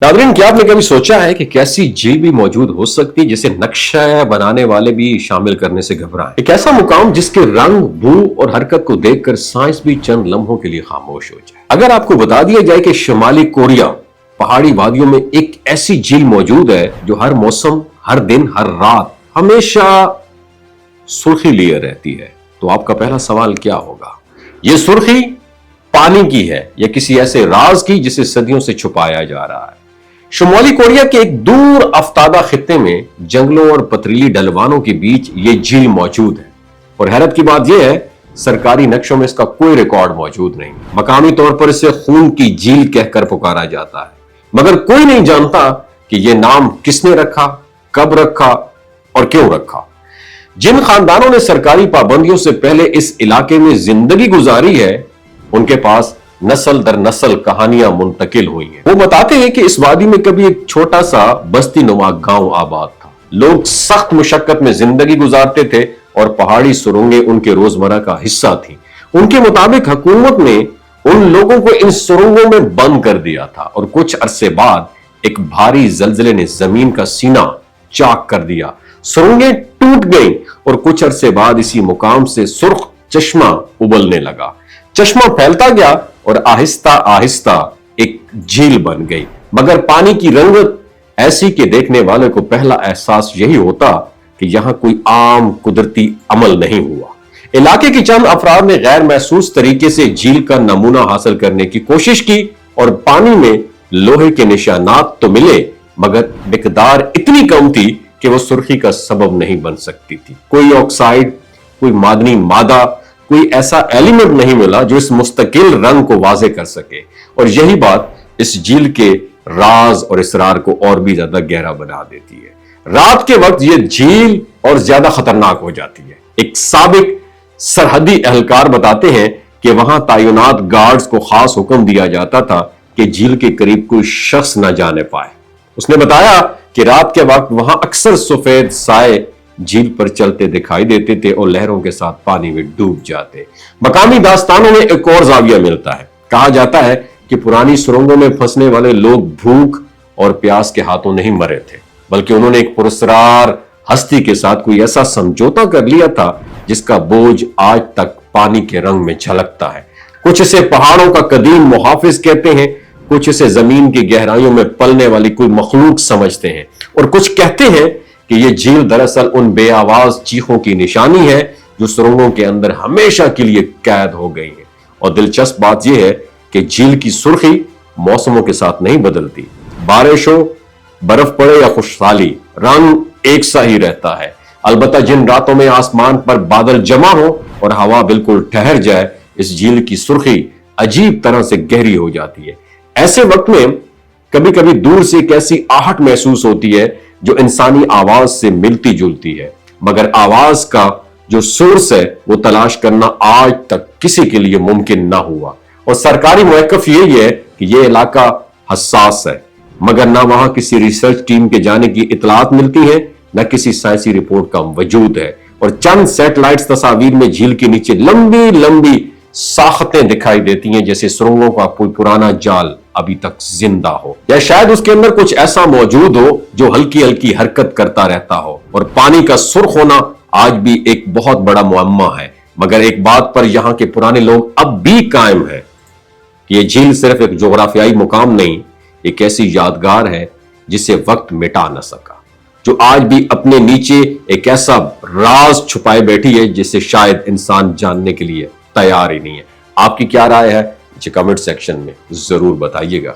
Nadreen, क्या आपने कभी सोचा है कि कैसी झील भी मौजूद हो सकती है जिसे नक्शा बनाने वाले भी शामिल करने से घबराएं? एक ऐसा मुकाम जिसके रंग, बू और हरकत को देखकर साइंस भी चंद लम्हों के लिए खामोश हो जाए। अगर आपको बता दिया जाए कि शुमाली कोरिया पहाड़ी वादियों में एक ऐसी झील मौजूद है जो हर मौसम, हर दिन, हर रात हमेशा सुर्खी लिए रहती है, तो आपका पहला सवाल क्या होगा? यह सुर्खी पानी की है या किसी ऐसे राज की जिसे सदियों से छुपाया जा रहा है? शुमाली कोरिया के एक दूर अफ्तादा खित्ते में जंगलों और पथरीली ढलवानों के बीच ये झील मौजूद है, और हैरत की बात यह है सरकारी नक्शों में इसका कोई रिकॉर्ड मौजूद नहीं। मकामी तौर पर इसे खून की झील कहकर पुकारा जाता है, मगर कोई नहीं जानता कि यह नाम किसने रखा, कब रखा और क्यों रखा। जिन खानदानों ने सरकारी पाबंदियों से पहले इस इलाके में जिंदगी गुजारी है, उनके पास नस्ल दर नस्ल कहानियां मुंतकिल हुई हैं। वो बताते हैं कि इस वादी में कभी एक छोटा सा बस्ती नुमा गांव आबाद था। लोग सख्त मुशक्कत में जिंदगी गुजारते थे और पहाड़ी सुरंगें उनके रोजमर्रा का हिस्सा थी। उनके मुताबिक हुकूमत ने उन लोगों को इन सुरंगों में बंद कर दिया था और कुछ अरसे बाद एक भारी जलजले ने जमीन का सीना चाक कर दिया। सुरंगें टूट गईं और कुछ अरसे बाद इसी मुकाम से सुर्ख चश्मा उबलने लगा। चश्मा फैलता गया और आहिस्ता आहिस्ता एक झील बन गई, मगर पानी की रंगत ऐसी कि देखने वाले को पहला एहसास यही होता कि यहां कोई आम कुदरती अमल नहीं हुआ। इलाके के चंद अफराद ने गैर महसूस तरीके से झील का नमूना हासिल करने की कोशिश की और पानी में लोहे के निशानात तो मिले, मगर मिकदार इतनी कम थी कि वो सुर्खी का सबब नहीं बन सकती थी। कोई ऑक्साइड, कोई मादनी मादा, कोई ऐसा एलिमेंट नहीं मिला जो इस मुस्तकिल रंग को वाजे कर सके, और यही बात इस झील के राज और इसरार को और भी ज्यादा गहरा बना देती है। रात के वक्त यह झील और ज्यादा खतरनाक हो जाती है। एक साबिक सरहदी एहलकार बताते हैं कि वहां तैनात गार्ड्स को खास हुक्म दिया जाता था कि झील के करीब कोई शख्स न जाने पाए। उसने बताया कि रात के वक्त वहां अक्सर सफेद साए झील पर चलते दिखाई देते थे और लहरों के साथ पानी में डूब जाते। मकामी दास्तानों में एक और जाविया मिलता है। कहा जाता है कि पुरानी सुरंगों में फंसने वाले लोग भूख और प्यास के हाथों नहीं मरे थे, बल्कि उन्होंने एक पुरस्कार हस्ती के साथ कोई ऐसा समझौता कर लिया था जिसका बोझ आज तक पानी के रंग में झलकता है। कुछ इसे पहाड़ों का कदीम मुहाफिज कहते हैं, कुछ इसे जमीन की गहराइयों में पलने वाली कोई मखलूक समझते हैं, और कुछ कहते हैं कि यह झील दरअसल उन बेआवाज चीखों की निशानी है जो सुरंगों के अंदर हमेशा के लिए कैद हो गई है। और दिलचस्प बात यह है कि झील की सुर्खी मौसमों के साथ नहीं बदलती। बारिश हो, बर्फ पड़े या खुशहाली, रंग एक सा ही रहता है। अलबत्ता जिन रातों में आसमान पर बादल जमा हो और हवा बिल्कुल ठहर जाए, इस झील की सुर्खी अजीब तरह से गहरी हो जाती है। ऐसे वक्त में कभी कभी दूर से एक ऐसी आहट महसूस होती है जो इंसानी आवाज से मिलती जुलती है, मगर आवाज का जो सोर्स है वो तलाश करना आज तक किसी के लिए मुमकिन ना हुआ। और सरकारी मौक़िफ़ यही है कि यह इलाका हसास है, मगर ना वहां किसी रिसर्च टीम के जाने की इतलात मिलती है, ना किसी साइंसी रिपोर्ट का वजूद है। और चंद सैटेलाइट तस्वीर में झील के नीचे लंबी लंबी साख्तें दिखाई देती हैं, जैसे सुरंगों का कोई पुराना जाल अभी तक जिंदा हो, या शायद उसके अंदर कुछ ऐसा मौजूद हो जो हल्की हल्की हरकत करता रहता हो। और पानी का सुर्ख होना आज भी एक बहुत बड़ा मुअम्मा है, मगर एक बात पर यहां के पुराने लोग अब भी कायम है कि यह झील सिर्फ एक जोग्राफियाई मुकाम नहीं, एक ऐसी यादगार है जिसे वक्त मिटा न सका, जो आज भी अपने नीचे एक ऐसा राज छुपाए बैठी है जिसे शायद इंसान जानने के लिए तैयार ही नहीं है। आपकी क्या राय है? कमेंट सेक्शन में जरूर बताइएगा।